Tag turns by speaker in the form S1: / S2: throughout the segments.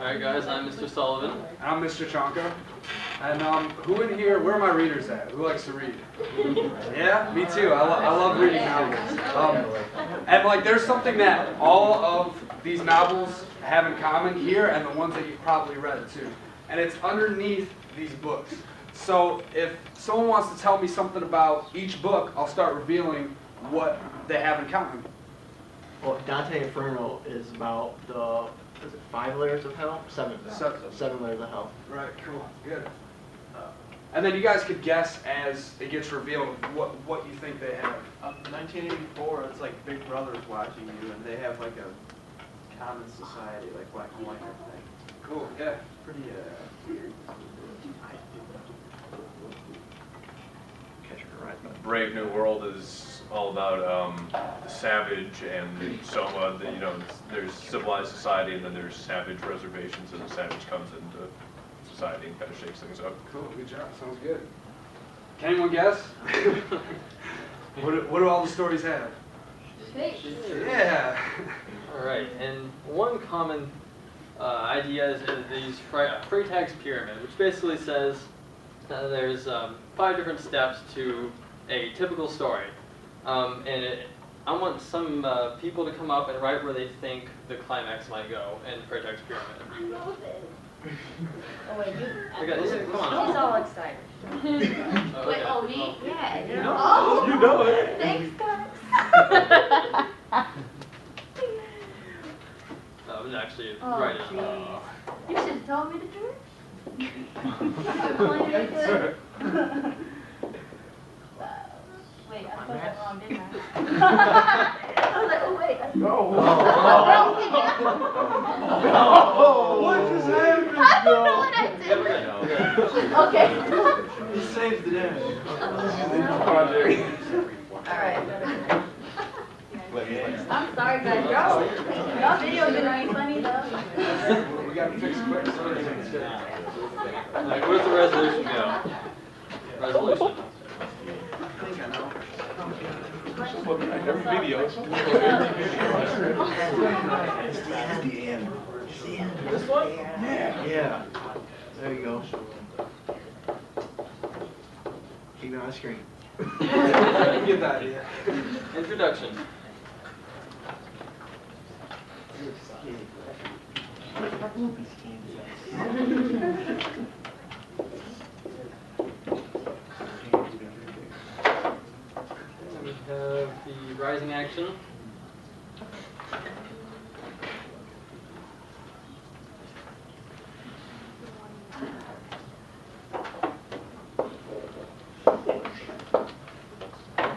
S1: Alright guys, I'm Mr. Sullivan.
S2: And I'm Mr. Chonka. And who in here, where are my readers at? Who likes to read? Yeah, me too. I love reading novels. And like there's something that all of these novels have in common here and the ones that you've probably read too. And it's underneath these books. So if someone wants to tell me something about each book, I'll start revealing what they have in common.
S3: Well, Dante Inferno is about the, is it 5 layers of hell? 7. Seven layers of hell.
S2: Right, cool, good. And then you guys could guess as it gets revealed what you think they have.
S4: 1984, it's like Big Brother's watching you, and they have like a common society, like black and white thing.
S2: Cool, yeah.
S4: Pretty weird.
S5: Brave New World is all about the savage and Soma. There's civilized society and then there's savage reservations, and the savage comes into society and kind of shakes things up.
S2: Cool, good job, sounds good. Can anyone guess? What do all the stories have? Yeah.
S1: Alright, and one common idea is these Freytag's pyramid, which basically says there's 5 different steps to a typical story. I want some people to come up and write where they think the climax might go in Freytag's pyramid.
S6: I love it. Oh wait,
S1: Come on.
S6: he's all excited.
S1: Oh,
S6: Wait,
S1: okay.
S6: oh me? Yeah.
S1: You know?
S6: Oh,
S5: You know it.
S6: thanks, guys.
S1: I was actually
S6: Oh,
S1: right.
S6: jeez. You should have told me the truth. Planned it good. Wait, I put that wrong, didn't I? I was like, oh wait.
S4: What just happened?
S6: I don't know what I
S1: Yeah, we're
S6: did.
S1: good.
S6: Okay.
S4: He saved it in.
S6: Alright. I'm sorry guys, y'all video didn't be funny though.
S2: We got to fix quick.
S1: Alright, where's the resolution go? Resolution.
S4: I think I know.
S3: This one? Yeah. There you go. Keep it on the screen.
S2: Get that, yeah.
S1: Introduction. We have the rising action.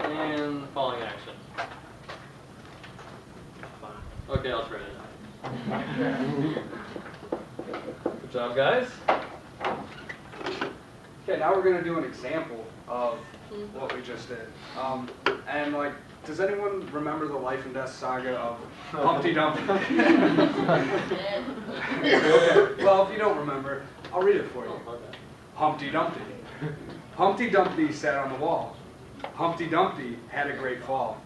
S1: And falling action. Okay, I'll trade it. Good job, guys.
S2: Okay, now we're going to do an example of what we just did. And like, does anyone remember the life and death saga of Humpty Dumpty? Okay. Well, if you don't remember, I'll read it for you.
S1: Oh, okay.
S2: Humpty Dumpty. Humpty Dumpty sat on the wall. Humpty Dumpty had a great fall.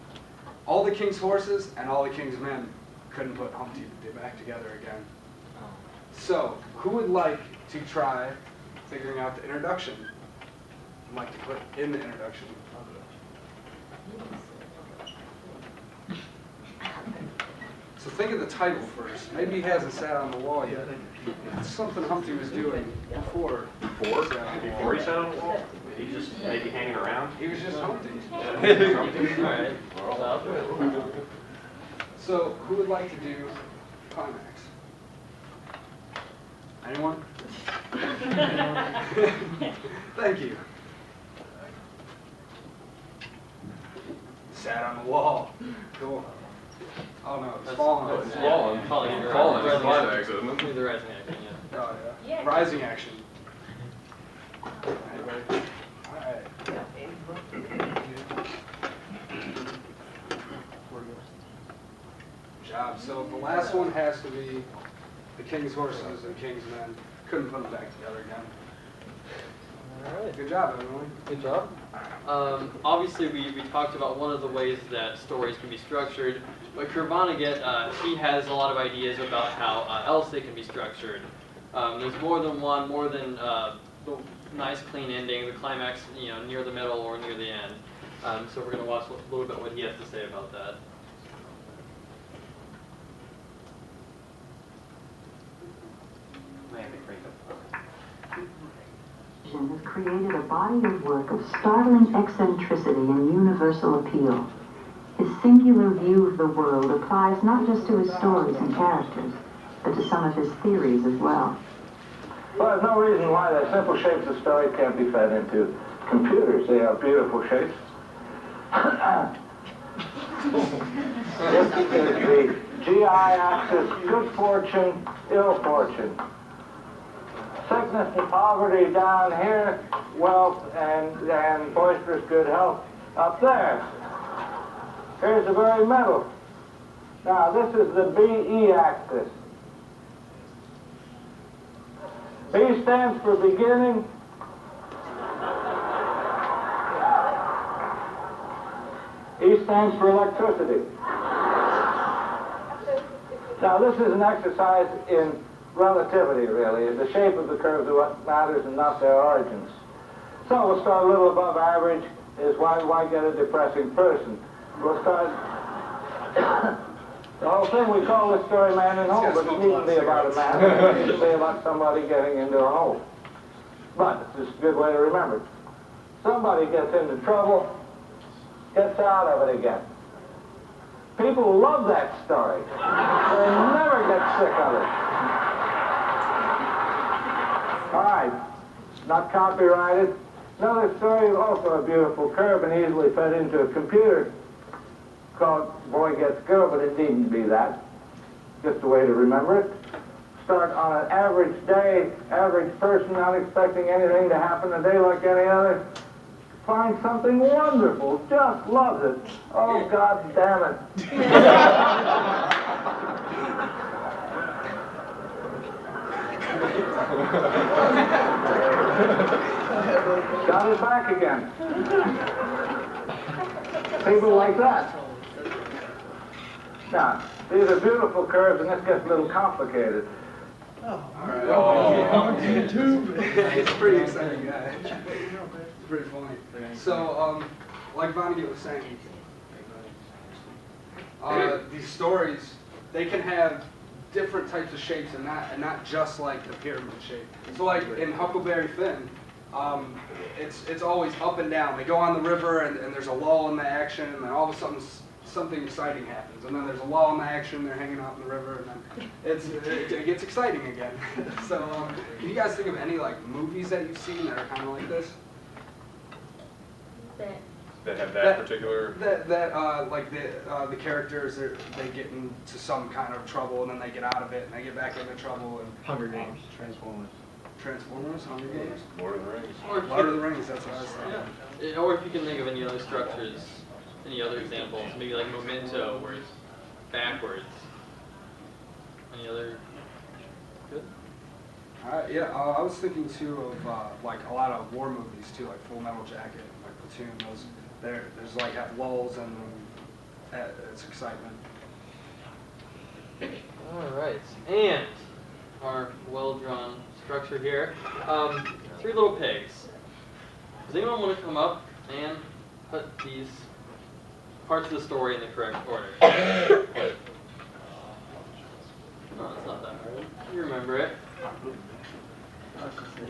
S2: All the king's horses and all the king's men couldn't put Humpty back together again. So, who would like to try figuring out the introduction? I'd like to put in the introduction. So think of the title first. Maybe he hasn't sat on the wall yet. It's something Humpty was doing before.
S5: Before he sat on the wall? He just maybe hanging around?
S2: He was just Humpty.
S1: Alright.
S2: So who would like to do climax? Anyone? Thank you. Sat on the wall. Cool. Oh no, it's falling.
S5: It's falling.
S1: Falling.
S5: Falling is
S1: Rising
S5: climax,
S1: action.
S5: isn't it?
S1: Do the rising action, yeah.
S2: Oh yeah.
S6: Yeah.
S2: Rising action. Anybody? Alright. Job. So the last one has to be the king's horses and king's men. Couldn't put them back together again.
S1: All right.
S2: Good job, Emily.
S1: Good job. Obviously, we talked about one of the ways that stories can be structured, but Kurvanaget, he has a lot of ideas about how else they can be structured. There's more than one, more than the nice clean ending, the climax, near the middle or near the end. So we're going to watch a little bit what he has to say about that.
S7: Has created a body of work of startling eccentricity and universal appeal. His singular view of the world applies not just to his stories and characters, but to some of his theories as well.
S8: Well, there's no reason why the simple shapes of story can't be fed into computers. They are beautiful shapes. The GI axis, good fortune, ill fortune. Sickness and poverty down here, wealth and boisterous good health up there. Here's the very middle. Now this is the BE axis. B stands for beginning. E stands for electricity. Now this is an exercise in relativity, really. The shape of the curves are what matters and not their origins. So we'll start a little above average. Is why get a depressing person? We'll start... The whole thing, we call this story Man in Hole, but it needn't be about a man. It needs to be about somebody getting into a hole. But it's just a good way to remember it. Somebody gets into trouble, gets out of it again. People love that story. They never get sick of it. All right, not copyrighted. Another story, also a beautiful curve and easily fed into a computer, called Boy Gets Girl, but it needn't be that. Just a way to remember it. Start on an average day, average person, not expecting anything to happen a day like any other. Find something wonderful, just loves it. Oh, God damn it. Got it back again. People like that. Now, these are beautiful curves, and this gets a little complicated.
S2: It's a pretty exciting guy. It's pretty funny. So, like Vonnegut was saying, these stories, they can have different types of shapes and not just like the pyramid shape. So like in Huckleberry Finn, it's always up and down. They go on the river and there's a lull in the action, and then all of a sudden something exciting happens, and then there's a lull in the action. They're hanging out in the river, and then it gets exciting again. So, can you guys think of any like movies that you've seen that are kind of like this?
S5: That have that particular...
S2: Like the characters, they get into some kind of trouble, and then they get out of it, and they get back into trouble. And
S3: Hunger Games.
S2: Transformers, Hunger Games.
S5: Lord of the Rings.
S2: Lord of the Rings, that's what I was thinking.
S1: Yeah. Or if you can think of any other structures, any other examples, maybe like Memento, where it's backwards. Any other? Good?
S2: Yeah, I was thinking too of like a lot of war movies too, like Full Metal Jacket, like Platoon. There's like have lulls and it's excitement.
S1: All right, and our well-drawn structure here. 3 little pigs. Does anyone want to come up and put these parts of the story in the correct order? No, it's not that hard. You remember it.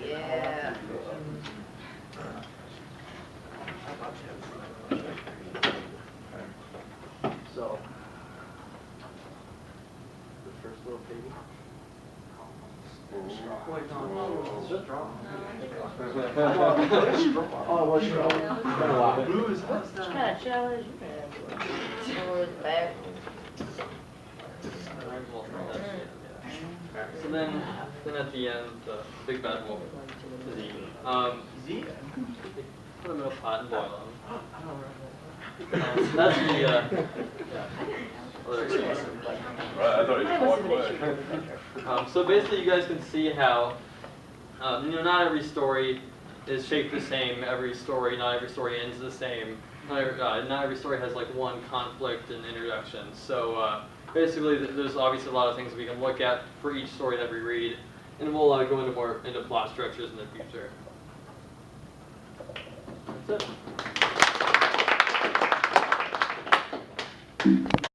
S6: Yeah.
S3: So, the first little piggy. Oh, what's wrong?
S6: What kind of challenge you have? Forward, back.
S1: So then at the end, the big bad wolf is eaten. Put them in a pot and boil them. That's the other example.
S5: Right, I thought he just walked away.
S1: So basically, you guys can see how not every story is shaped the same every story. Not every story ends the same. Not every story has like one conflict and introduction. So basically, there's obviously a lot of things we can look at for each story that we read, and we'll go into more into plot structures in the future. That's it.